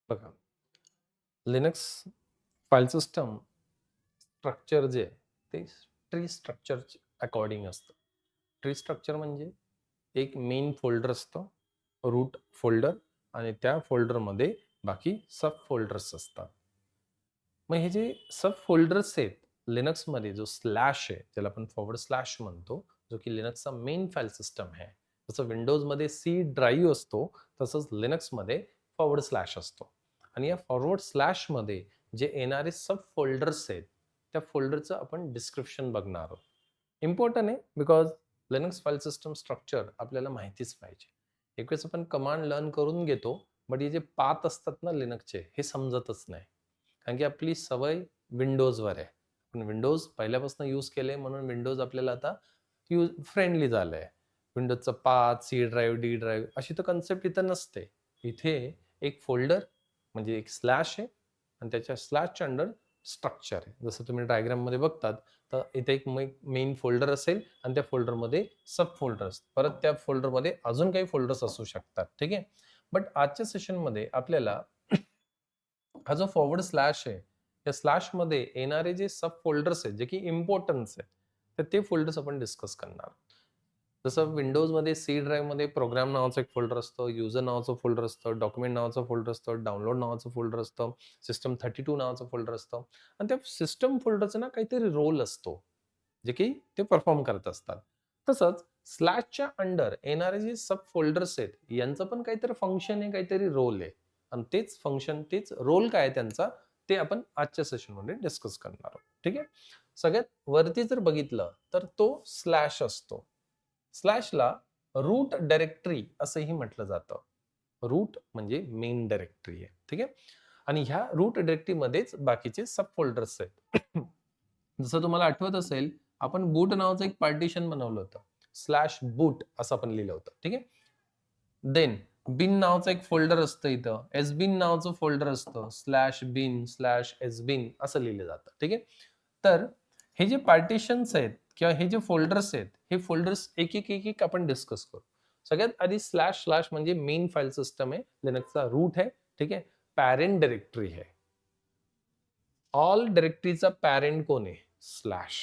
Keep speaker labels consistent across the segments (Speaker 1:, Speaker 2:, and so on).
Speaker 1: बघा, Linux file system structure जे आहे ते ट्री स्ट्रक्चर अकॉर्डिंग असतं. ट्री स्ट्रक्चर म्हणजे एक मेन फोल्डर असतं, रूट फोल्डर, आणि त्या फोल्डरमध्ये बाकी सब फोल्डर्स असतात. मग हे जे सब फोल्डर्स आहेत लिनक्समध्ये, जो स्लॅश आहे ज्याला आपण फॉरवर्ड स्लॅश म्हणतो, जो की लिनक्सचा मेन फाईल सिस्टम आहे. जसं विंडोजमध्ये सी ड्राईव्ह असतो, तसंच लिनक्समध्ये फॉरवर्ड स्लॅश असतो. आणि या फॉरवर्ड स्लॅशमध्ये जे येणारे सब फोल्डर्स आहेत, त्या फोल्डरचं आपण डिस्क्रिप्शन बघणार आहोत. इम्पॉर्टंट आहे because Linux file system structure आपल्याला माहितीच पाहिजे. एक वेळेस आपण कमांड लर्न करून घेतो, बट हे जे पाथ असतात ना लिनक्सचे, हे समजतच नाही. कारण की आपली सवय विंडोजवर आहे. आपण विंडोज पहिल्यापासून यूज केले, म्हणून विंडोज आपल्याला आता यूज फ्रेंडली झालंय. विंडोजचा path, C drive, D drive अशी तर कन्सेप्ट इथं नसते. इथे एक फोल्डर म्हणजे एक स्लॅश आहे, आणि त्याच्या स्लॅशच्या अंडर स्ट्रक्चर आहे. जसं तुम्ही डायग्राममध्ये बघतात, तर इथे एक मेन फोल्डर असेल आणि त्या फोल्डरमध्ये सब फोल्डर्स, परत त्या फोल्डरमध्ये अजून काही फोल्डर्स असू शकतात. ठीक आहे. बट आजच्या सेशनमध्ये आपल्याला हा जो फॉरवर्ड स्लॅश आहे, त्या स्लॅशमध्ये येणारे जे सब फोल्डर्स आहेत, जे की इम्पॉर्टन्स आहेत, तर ते फोल्डर्स आपण डिस्कस करणार. जसं विंडोजमध्ये सी ड्राईव्हमध्ये प्रोग्राम नावाचा एक फोल्डर असतो, युजर नावाचं फोल्डर असतं, डॉक्युमेंट नावाचं फोल्डर असतं, डाउनलोड नावाचं फोल्डर असतं, सिस्टम 32 नावाचं फोल्डर असतं. आणि त्या सिस्टम फोल्डरचा ना काहीतरी रोल असतो, जे की ते परफॉर्म करत असतात. तसंच स्लॅशच्या अंडर येणारे जे सब फोल्डर्स आहेत, यांचं पण काहीतरी फंक्शन आहे, काहीतरी रोल आहे. आणि तेच फंक्शन, तेच रोल काय आहे त्यांचा, ते आपण आजच्या सेशनमध्ये डिस्कस करणार आहोत. ठीक आहे. सगळ्यात वरती जर बघितलं तर तो स्लॅश असतो. स्लॅशला रूट डायरेक्टरी असंही म्हटलं जातं. रूट म्हणजे मेन डायरेक्टरी आहे. ठीक आहे. आणि ह्या रूट डायरेक्टरीमध्येच बाकीचे सब फोल्डर्स आहेत. जसं तुम्हाला आठवत असेल, आपण बूट नावाचं एक पार्टिशन बनवलं होतं. स्लॅश बूट असं आपण लिहिलं होतं. ठीक आहे. देन बिन नावाचं एक फोल्डर असतं इथं. एस बिन नावाचं फोल्डर असतं. स्लॅश बिन स्लॅश एस बिन असं लिहिलं जातं. ठीक आहे. तर हे जे पार्टिशन्स आहेत किंवा हे जे फोल्डर्स आहेत, हे फोल्डर्स एक आपण डिस्कस करू. सगळ्यात आधी स्लॅश स्लॅश म्हणजे मेन फाईल सिस्टम आहे. लिनक्सचा रूट आहे. ठीक आहे. पॅरेंट डायरेक्टरी आहे. ऑल डायरेक्टरीचा पॅरेंट कोण आहे? स्लॅश.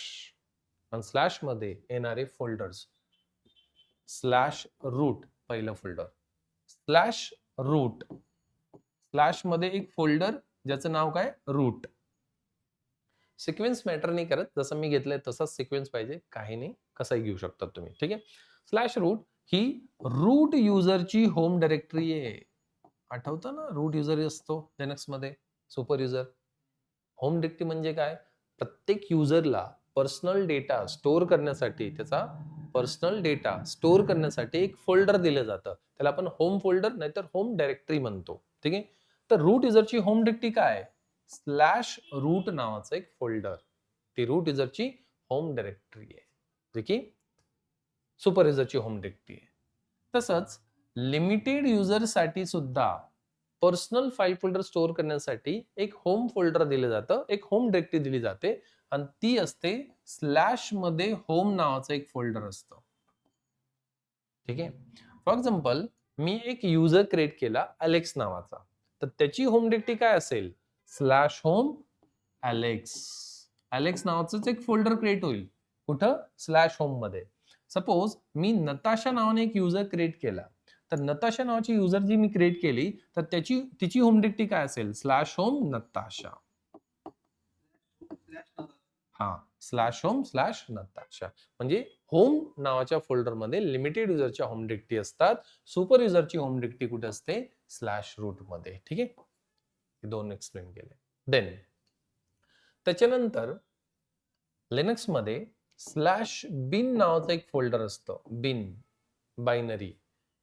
Speaker 1: आणि स्लॅश मध्ये येणारे फोल्डर्स, स्लॅश रूट पहिलं फोल्डर, स्लॅश रूट, स्लॅश मध्ये एक फोल्डर ज्याचं नाव काय? रूट. सिक्वेन्स मॅटर नाही करत, जसं मी घेतलंय तसाच सिक्वेन्स पाहिजे, काही नाही, कसाही घेऊ शकता तुम्ही. ठीक आहे. स्लॅश रूट ही रूट युजरची होम डायरेक्टरी आहे. आठवतं ना, रूट युजर असतो लिनक्स मध्ये, सुपर युजर. होम डिरेक्टरी म्हणजे काय? प्रत्येक युजरला पर्सनल डेटा स्टोअर करण्यासाठी, त्याचा पर्सनल डेटा स्टोअर करण्यासाठी एक फोल्डर दिलं जातं. त्याला आपण होम फोल्डर नाहीतर होम डायरेक्टरी म्हणतो. ठीक आहे. तर रूट युजरची होम डायरेक्टरी काय? स्लॅश रूट नावाचं एक फोल्डर. ती रूट युजरची होम डायरेक्टरी आहे, जे की सुपर युजरची होम डायरेक्टरी आहे. तसंच लिमिटेड युजरसाठी सुद्धा पर्सनल फाईल फोल्डर स्टोअर करण्यासाठी एक होम फोल्डर दिलं जातं, एक होम डायरेक्टरी दिली जाते, आणि ती असते स्लॅश मध्ये होम नावाचं एक फोल्डर असतं. ठीक आहे. फॉर एक्झाम्पल, मी एक युजर क्रिएट केला अलेक्स नावाचा, तर त्याची होम डायरेक्टरी काय असेल? Slash home Alex. अलेक्स नावाचंच एक फोल्डर क्रिएट होईल. कुठं? स्लॅश होम मध्ये. सपोज मी नताशा नावाने एक युजर क्रिएट केला, तर नताशा नावाची युजर जी मी क्रिएट केली, तर तिची होम डायरेक्टरी काय असेल? Slash home Natasha. हा, स्लॅश होम स्लॅश नताशा. म्हणजे होम नावाच्या फोल्डरमध्ये लिमिटेड युजरच्या होम डिरेक्टरी असतात. सुपर युजरची होम डिरेक्टरी कुठे असते? स्लॅश रूट मध्ये. ठीक आहे. हे दोन एक्सप्लेन केले. देन त्याच्यानंतर लिनक्समध्ये स्लॅश बिन नावाचं एक फोल्डर असतं. Bin binary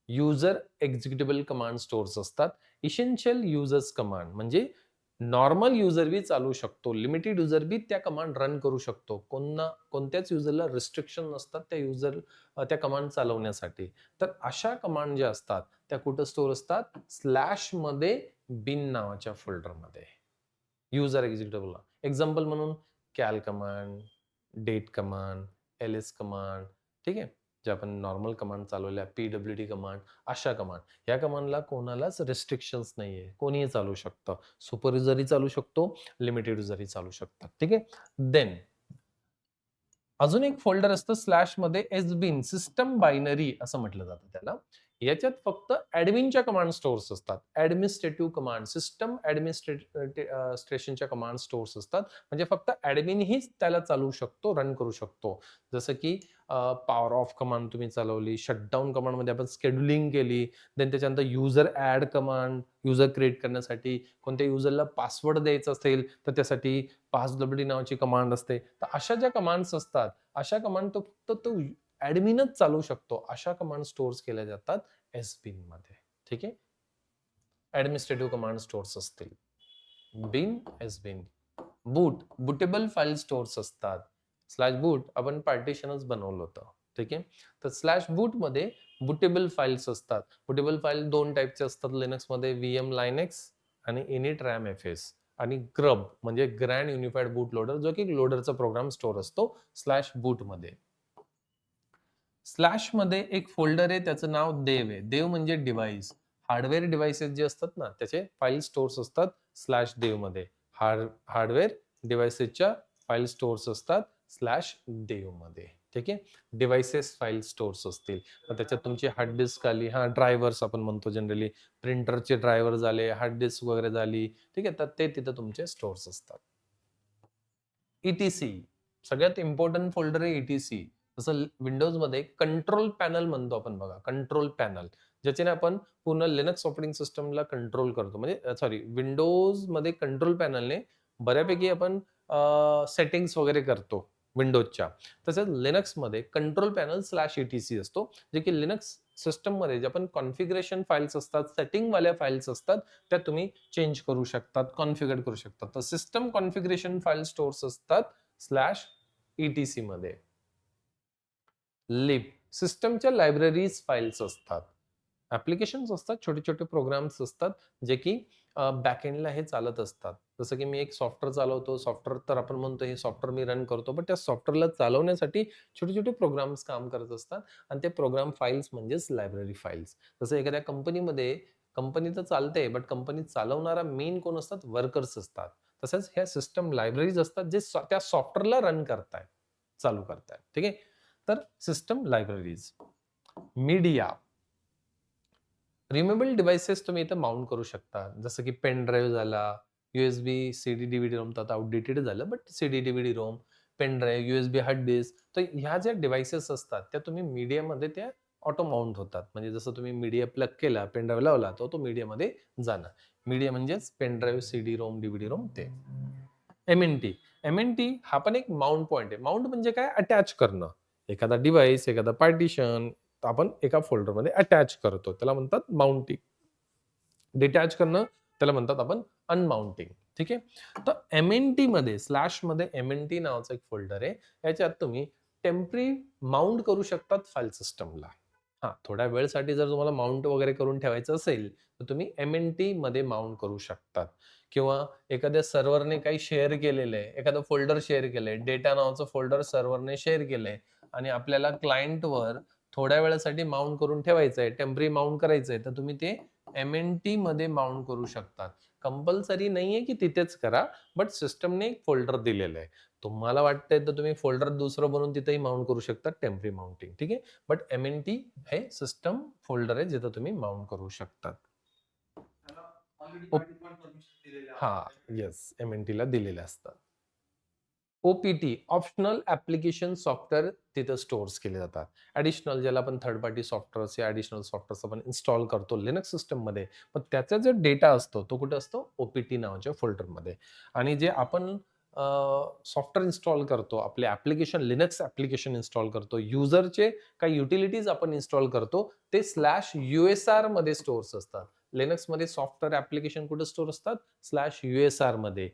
Speaker 1: user executable command stores असतात. इसेन्शियल युजर्स कमांड म्हणजे नॉर्मल युजर बी चालू शकतो, लिमिटेड युजर बी त्या कमांड रन करू शकतो. कोणत्याच युजरला रिस्ट्रिक्शन नसतात त्या त्या कमांड चालवण्यासाठी. तर अशा कमांड ज्या असतात त्या कुठं स्टोअर असतात? स्लॅश मध्ये बिन नावाच्या फोल्डरमध्ये. युजर एक्झिक्युटेबल एक्झाम्पल म्हणून cal command, date command, LS command. ठीक आहे. जे आपण नॉर्मल कमांड चालवल्या, PWD कमांड, अशा कमांड. या कमांडला कोणालाच रिस्ट्रिक्शन्स नाहीये. कोणीही चालवू शकतं. सुपर युजरही चालू शकतो, लिमिटेड युजरही चालू शकतात. ठीक आहे. देन अजून एक फोल्डर असतं स्लॅशमध्ये एसबिन, सिस्टम बायनरी असं म्हटलं जातं त्याला. याच्यात फक्त ॲडमिनच्या कमांड स्टोअर्स असतात. ॲडमिनिस्ट्रेटिव्ह कमांड, सिस्टम ॲडमिनिस्ट्रेशनच्या कमांड स्टोअर्स असतात. म्हणजे फक्त ॲडमिन हीच त्याला चालवू शकतो, रन करू शकतो. जसं की पॉवर ऑफ कमांड तुम्ही चालवली, शटडाउन कमांडमध्ये आपण शेड्यूलिंग केली, देन त्याच्यानंतर user add command, user create करण्यासाठी कोणत्या युजरला पासवर्ड द्यायचा असेल, तर त्यासाठी passwd नावाची कमांड असते. तर अशा ज्या कमांड्स असतात, अशा कमांड तो फक्त तो ॲडमिनच चालवू शकतो. अशा कमांड स्टोअर्स केल्या जातात एसबिनमध्ये. ठीक आहे. ॲडमिनिस्ट्रेटिव्ह कमांड स्टोअर्स असतील. बिन, एसबिन. बूट, बूटेबल फाईल स्टोअर्स असतात. स्लॅश बूट आपण पार्टिशनच बनवलं होतं. ठीक आहे. तर स्लॅश बूटमध्ये बूटेबल फाईल्स असतात. बूटेबल फाईल 2 टाइपचे असतात लिनक्समध्ये, VM लायनेक्स आणि इनिट रॅम एफएस आणि ग्रब म्हणजे ग्रँड युनिफाईड बूट लोडर, जो की लोडरचा प्रोग्राम स्टोअर असतो स्लॅश बूटमध्ये. स्लॅशमध्ये एक फोल्डर आहे, त्याचं नाव देव आहे. देव म्हणजे डिव्हाइस. हार्डवेअर डिव्हाइसेस जे असतात ना, त्याचे फाईल स्टोअर्स असतात स्लॅश देवमध्ये. हार्डवेअर डिव्हाइसेसच्या फाईल स्टोअर्स असतात स्लॅश देवमध्ये. ठीक आहे. डिव्हाइसेस फाईल स्टोअर्स असतील. मग त्याच्यात तुमची हार्ड डिस्क आली, ड्रायव्हर्स आपण म्हणतो जनरली. प्रिंटरचे ड्रायव्हर झाले, हार्ड डिस्क वगैरे झाली. ठीक आहे. तर ते तिथं तुमचे स्टोअर्स असतात. ETC सगळ्यात इम्पॉर्टंट फोल्डर आहे ETC. जसं विंडोजमध्ये कंट्रोल पॅनल म्हणतो आपण बघा, कंट्रोल पॅनल. ज्याच्याने आपण पूर्ण लिनक्स ऑपरेटिंग सिस्टमला कंट्रोल करतो. म्हणजे सॉरी विंडोजमध्ये कंट्रोल पॅनलने बऱ्यापैकी आपण सेटिंग्स वगैरे करतो विंडोजच्या. तसंच लिनक्समध्ये कंट्रोल पॅनल स्लॅश ETC असतो, जे की लिनक्स सिस्टममध्ये जे आपण कॉन्फिगरेशन फाईल्स असतात, सेटिंगवाल्या फाईल्स असतात, त्या तुम्ही चेंज करू शकतात, कॉन्फिगर करू शकतात. तर सिस्टम कॉन्फिगरेशन फाईल स्टोअर्स असतात स्लॅश ETC मध्ये. लिब सिस्टमच्या लायब्ररीज फाईल्स असतात. ॲप्लिकेशन्स असतात, छोटे-छोटे प्रोग्राम्स असतात, जे की बॅकएंडला हे चालत असतात. जसं की मी एक सॉफ्टवेअर चालवतो. सॉफ्टवेअर तर आपण म्हणतो हे सॉफ्टवेअर मी रन करतो. पण त्या सॉफ्टवेअरला चालवण्यासाठी छोटे-छोटे प्रोग्राम्स काम करत असतात आणि ते प्रोग्राम फाईल्स म्हणजेच लायब्ररी फाईल्स. जसं एखाद्या कंपनीमध्ये कंपनी तर चालते, बट कंपनी चालवणारा मेन कोण असतात? वर्कर्स असतात. तसंच ह्या सिस्टम लायब्ररीज असतात, जे त्या सॉफ्टवेअरला रन करतायत, चालू करतायत. ठीक आहे. तर system libraries. Media removable devices तुम्ही इथं माउंट करू शकता. जसं की पेन ड्राईव्ह झाला, USB, CD, DVD रोम तर आता आउटडेटेड झालं, but CD, DVD ROM, pen drive, USB hard disk. तर ह्या ज्या डिव्हाइसेस असतात, त्या तुम्ही मीडियामध्ये त्या ऑटो माउंट होतात. म्हणजे जसं तुम्ही मीडिया प्लग केला, पेन ड्राईव्ह लावला, तो मीडियामध्ये जाणार. मीडिया म्हणजेच pen drive, CD ROM, DVD ROM ते. MNT. MNT हा पण एक माउंट पॉइंट आहे. माउंट म्हणजे काय? अटॅच करणं. एखादा डिव्हाइस, एखादा पार्टिशन आपण एका फोल्डरमध्ये अटॅच करतो. त्याला म्हणतात माउंटिंग. डिटॅच करणं त्याला म्हणतात आपण अनमाउंटिंग. ठीक आहे. तर MNTमध्ये स्लॅशमध्ये MNT नावाचा एक फोल्डर आहे. याच्यात तुम्ही टेम्पररी माउंट करू शकतात फाईल सिस्टमला. थोड्या वेळसाठी जर तुम्हाला माउंट वगैरे करून ठेवायचं असेल, तर तुम्ही MNTमध्ये माउंट करू शकतात किंवा एखाद्या सर्व्हरने काही शेअर केलेलं आहे, एखादं फोल्डर शेअर केलंय, डेटा नावाचं फोल्डर सर्व्हरने शेअर केलंय आणि आपल्याला क्लायंटवर थोड्या वेळासाठी माउंट करून ठेवायचंय, टेम्पररी माउंट करायचंय, तर तुम्ही ते MNTमध्ये माउंट करू शकतात. कंपल्सरी नाहीये की तिथेच करा, बट सिस्टमने एक फोल्डर दिलेलं आहे. तुम्हाला वाटतंय तर तुम्ही फोल्डर दुसरं बनवून तिथेही माउंट करू शकता टेम्पररी माउंटिंग. ठीक आहे. बट MNT हे सिस्टम फोल्डर आहे जिथं तुम्ही माउंट करू शकतात. येस, MNTला दिलेले असतात. OPT ऑप्शनल ॲप्लिकेशन सॉफ्टवेअर तिथं स्टोअर्स केले जातात. ॲडिशनल ज्याला आपण थर्ड पार्टी सॉफ्टवेअर्स या ॲडिशनल सॉफ्टवेअर्स आपण इन्स्टॉल करतो लिनक्स सिस्टममध्ये. पण त्याचा जो डेटा असतो तो कुठे असतो? OPT नावाच्या फोल्डरमध्ये. आणि जे आपण सॉफ्टवेअर इन्स्टॉल करतो, आपले ॲप्लिकेशन लिनक्स ॲप्लिकेशन इन्स्टॉल करतो, युजरचे काही युटिलिटीज आपण इन्स्टॉल करतो, ते /USR मध्ये स्टोअर्स असतात. लिनक्समध्ये सॉफ्टवेअर ॲप्लिकेशन कुठे स्टोअर असतात? /USR मध्ये.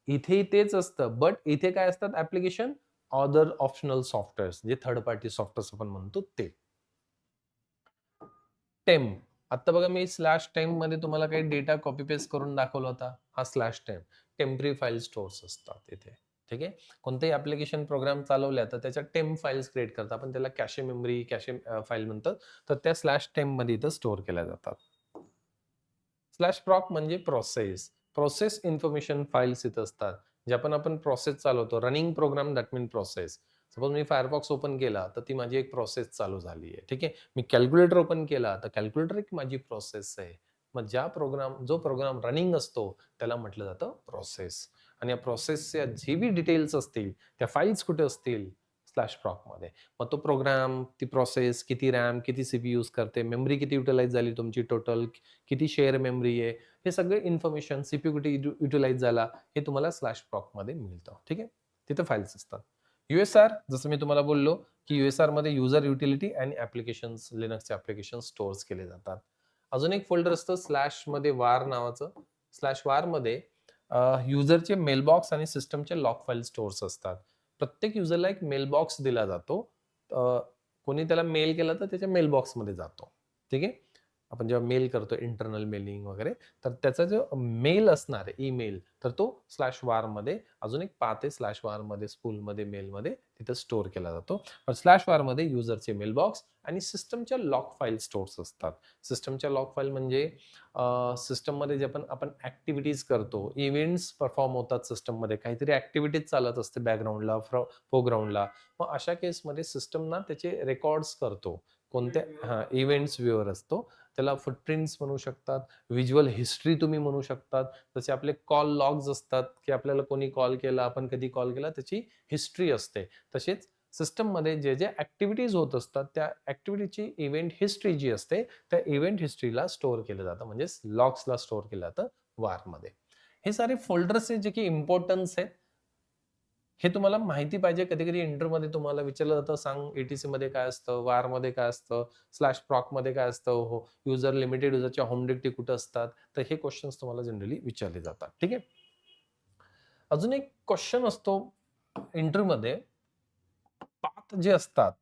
Speaker 1: इथेही तेच असतं, बट इथे काय असतात ॲप्लिकेशन? अदर ऑप्शनल सॉफ्टवेअर्स जे थर्ड पार्टी सॉफ्टवेअर्स आपण म्हणतो ते. टेम्प. आता बघा मी /temp मध्ये तुम्हाला काही डेटा कॉपी पेस्ट करून दाखवला होता. हा /temp. टेम्पररी फाईल स्टोअर्स असतात इथे. ठीक आहे. कोणतेही ऍप्लिकेशन प्रोग्राम चालवल्या तर त्याच्या टेम्प फाईल्स क्रिएट करतात, आपण त्याला कॅशे मेमरी कॅशे फाईल म्हणतात, तर त्या स्लॅश टेम्प मध्ये इथं स्टोअर केल्या जातात. स्लॅश प्रॉक म्हणजे प्रोसेस इन्फॉर्मेशन फाईल्स इथं असतात, जे आपण प्रोसेस चालवतो, running program that mean process. Suppose मी फायरफॉक्स ओपन केला तर ती माझी एक प्रोसेस चालू झाली आहे. ठीक आहे. मी कॅल्क्युलेटर ओपन केला तर कॅल्क्युलेटर एक माझी प्रोसेस आहे. मग जो प्रोग्राम रनिंग असतो त्याला म्हटलं जातं प्रोसेस. आणि या प्रोसेसच्या जे बी डिटेल्स असतील, त्या फाईल्स कुठे असतील, स्लॅश प्रॉकमध्ये. मग तो प्रोग्राम, ती प्रोसेस किती रॅम, किती सीपीयू यूज करते, मेमरी किती युटिलाइज झाली तुमची टोटल, किती शेअर मेमरी आहे, हे सगळे इन्फॉर्मेशन, सीपीयू किती युटिलाइज झाला, हे तुम्हाला स्लॅश प्रॉकमध्ये मिळतं. ठीक आहे. तिथे फाईल्स असतात. युएसआर, जसं मी तुम्हाला बोललो की युएसआर मध्ये युजर युटिलिटी आणि ऍप्लिकेशन्स, लिनक्सचे ऍप्लिकेशन स्टोअर्स केले जातात. अजून एक फोल्डर असतं स्लॅश मध्ये वार नावाचं. स्लॅश वार मध्ये युजरचे मेलबॉक्स आणि सिस्टमचे लॉग फाईल स्टोअर्स असतात. प्रत्येक युजरला एक मेलबॉक्स दिला जातो. कोणी त्याला मेल केला तर त्याच्या मेलबॉक्समध्ये जातो. ठीक आहे. आपण जेव्हा मेल करतो, इंटरनल मेलिंग वगैरे, तर त्याचा जो मेल असणार आहे, ईमेल, तर तो स्लॅश वार मध्ये अजून एक पाथ आहे. स्लॅश वार मध्ये स्पूलमध्ये, मेलमध्ये तिथं स्टोअर केला जातो. पण स्लॅश वार मध्ये युजरचे मेलबॉक्स आणि सिस्टमच्या लॉग फाईल स्टोअर्स असतात. सिस्टमच्या लॉग फाईल म्हणजे सिस्टममध्ये जे आपण ऍक्टिव्हिटीज करतो, इव्हेंट्स परफॉर्म होतात सिस्टममध्ये, काहीतरी ऍक्टिव्हिटीज चालत असते बॅकग्राऊंडला, फोरग्राऊंडला. मग अशा केसमध्ये सिस्टम ना त्याचे रेकॉर्ड्स करतो. कोणत्या इव्हेंट्स व्ह्यूअर असतो, त्याला फुटप्रिंट्स म्हणू शकतात, व्हिज्युअल हिस्ट्री तुम्ही म्हणू शकतात. जसे आपले कॉल लॉग्स असतात की आपल्याला कोणी कॉल केला, आपण कधी कॉल केला, त्याची हिस्ट्री असते. तसेच सिस्टममध्ये जे जे ऍक्टिव्हिटीज होत असतात त्या ऍक्टिव्हिटीची इव्हेंट हिस्ट्री जी असते, त्या इव्हेंट हिस्ट्रीला स्टोअर केलं जातं, म्हणजे लॉग्सला स्टोअर केलं जातं वारमध्ये. हे सारे फोल्डर्स आहेत जे की इम्पॉर्टन्स आहेत. हे तुम्हाला माहिती पाहिजे. कधी कधी इंटरव्ह्यू मध्ये तुम्हाला विचारलं जातं, सांग एटीसी मध्ये काय असतं, वार मध्ये काय असतं, स्लॅश प्रॉक मध्ये काय असतं, हो युजर लिमिटेड युजरच्या होम डिरेक्टरी कुठं असतात, तर हे क्वेश्चन्स तुम्हाला जनरली विचारले जातात. ठीक आहे. अजून एक क्वेश्चन असतो इंटरव्ह्यू मध्ये, पाथ जे असतात,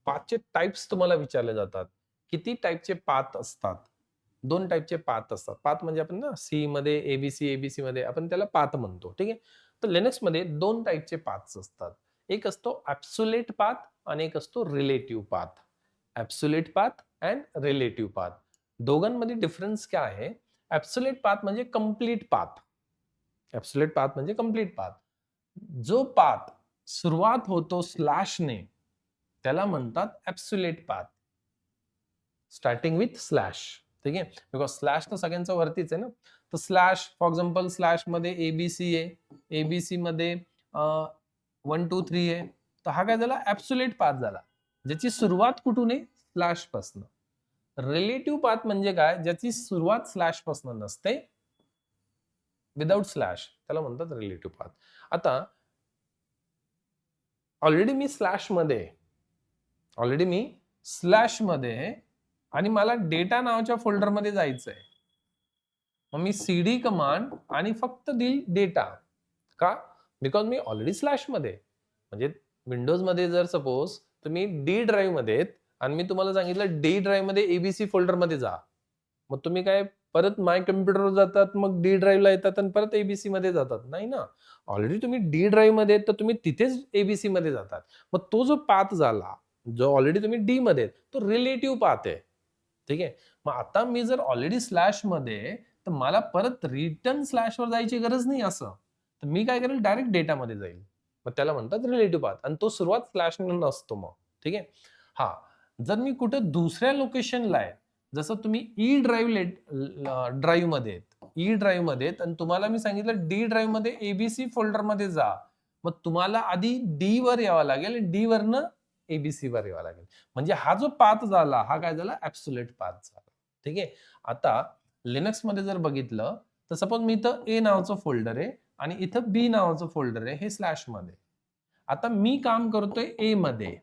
Speaker 1: पाथचे टाइप्स तुम्हाला विचारले जातात. किती टाइपचे पाथ असतात? 2 टाइपचे पाथ असतात. पाथ म्हणजे आपण ना सी मध्ये एबीसी, एबीसी मध्ये आपण त्याला पाथ म्हणतो. ठीक आहे. तर लिनक्स मध्ये 2 टाइपचे पाथ्स असतात. एक असतो ऍब्सोल्यूट पाथ आणि एक असतो relative path. Absolute path and relative path. दोघांमध्ये डिफरन्स काय आहे? ऍब्सोल्यूट पाथ म्हणजे कंप्लीट पाथ. ऍब्सोल्यूट पाथ म्हणजे कंप्लीट पाथ. जो पाथ सुरुवात होतो स्लॅशने त्याला म्हणतात absolute path. Starting with slash. ठीक आहे. बिकॉज स्लॅश तर सगळ्यांचा वरतीच आहे ना. तर स्लॅश फॉर एक्झाम्पल स्लॅश मध्ये एबीसी आहे, एबीसी मध्ये 1 2 3 आहे, तर हा काय झाला? ऍब्सोल्यूट पाथ झाला, ज्याची सुरुवात कुठून आहे? स्लॅश पासून. रिलेटिव्ह पाथ म्हणजे काय? ज्याची सुरुवात स्लॅश पासून नसते, विदाउट स्लॅश, त्याला म्हणतात रिलेटिव्ह पाथ. आता ऑलरेडी मी स्लॅश मध्ये आणि मला डेटा नावाच्या फोल्डरमध्ये जायचंय. मग मी सीडी कमांड आणि फक्त देईल डेटा. का? बिकॉज मी ऑलरेडी स्लॅश मध्ये, म्हणजे विंडोज मध्ये जर सपोज तुम्ही डी ड्राईव्ह मध्ये आणि मी तुम्हाला सांगितलं डी ड्राईव्ह मध्ये एबीसी फोल्डर मध्ये जा, मग तुम्ही काय परत माय कम्प्युटरवर जातात, मग डी ड्राईव्हला येतात आणि परत एबीसी मध्ये जातात? नाही ना. ऑलरेडी तुम्ही डी ड्राईव्ह मध्ये तर तुम्ही तिथेच एबीसी मध्ये जातात. मग तो जो पाथ झाला, जो ऑलरेडी तुम्ही डी मध्ये, तो रिलेटिव्ह पाथ आहे. ठीक आहे. मग आता मी जर ऑलरेडी स्लॅश मध्ये, तर मला परत रिटर्न स्लॅशवर जायची गरज नाही असं. तर मी काय करेल? डायरेक्ट डेटामध्ये जाईल. मग त्याला म्हणतात रिलेटिव्ह पाथ आणि तो सुरुवात स्लॅशने नसतो मग. ठीक आहे. हा, जर मी कुठे दुसऱ्या लोकेशनला आहे, जसं तुम्ही ई ड्राईव्ह मध्ये आणि तुम्हाला मी सांगितलं डी ड्राईव्ह मध्ये एबीसी फोल्डर मध्ये जा, मग तुम्हाला आधी डी वर यावं लागेल, डी वरनं एबीसी वर यावं लागेल. म्हणजे हा जो पाथ झाला, हा काय झाला? ऍब्सोल्यूट पाथ झाला. ठीक आहे. आता लिनक्स मध्ये जर बघितलं तर सपोज मी इथं ए नावाचं फोल्डर आहे आणि इथं बी नावाचं फोल्डर आहे, हे स्लॅश मध्ये. आता मी काम करतोय ए मध्ये.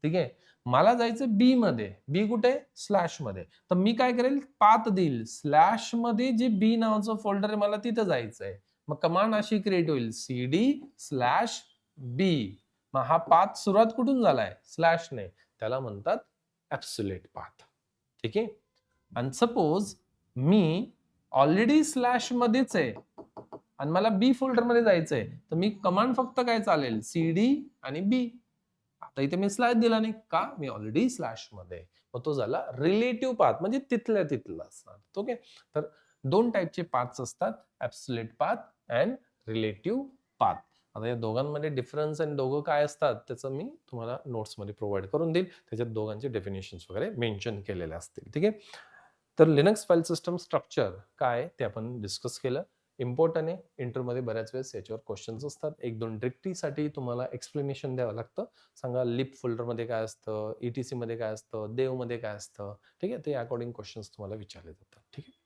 Speaker 1: ठीक आहे. मला जायचं बी मध्ये. बी कुठे? स्लॅश मध्ये. तर मी काय करेल? पाथ देईल स्लॅश मध्ये, जे बी नावाचं फोल्डर आहे मला तिथं जायचंय. मग कमांड अशी क्रिएट होईल, सीडी स्लॅश बी. मग हा पाथ सुरुवात कुठून झालाय? स्लॅशने. त्याला म्हणतात ऍब्सोल्यूट पाथ. ठीक आहे. आणि सपोज मी ऑलरेडी स्लॅश मध्येच आहे आणि मला बी फोल्डरमध्ये जायचंय, तर मी कमांड फक्त काय चालेल, CD आणि बी. आता इथे मी स्लॅश दिला नाही का, मी ऑलरेडी स्लॅश मध्ये. मग तो झाला रिलेटिव्ह पाथ, म्हणजे तिथल्या तिथला असणार. ओके, तर 2 टाईपचे पाथ्स असतात, absolute path and relative path. आता या दोघांमध्ये डिफरन्स आणि दोघं काय असतात त्याचं मी तुम्हाला नोट्समध्ये प्रोव्हाइड करून देईल. त्याच्यात दोघांचे डेफिनेशन्स वगैरे मेन्शन केलेले असतील. ठीक आहे. तर लिनक्स फाईल सिस्टम स्ट्रक्चर काय ते आपण डिस्कस केलं. इम्पॉर्टंट आहे. इंटरव्ह्यूमध्ये बऱ्याच वेळेस याच्यावर क्वेश्चन्स असतात. 1-2 डिरेक्टरीसाठी तुम्हाला एक्सप्लेनेशन द्यावं लागतं. सांगा लिप फोल्डरमध्ये काय असतं, ETC मध्ये काय असतं, देवमध्ये काय असतं. ठीक आहे. ते अकॉर्डिंग क्वेश्चन्स तुम्हाला विचारले जातात. ठीक आहे.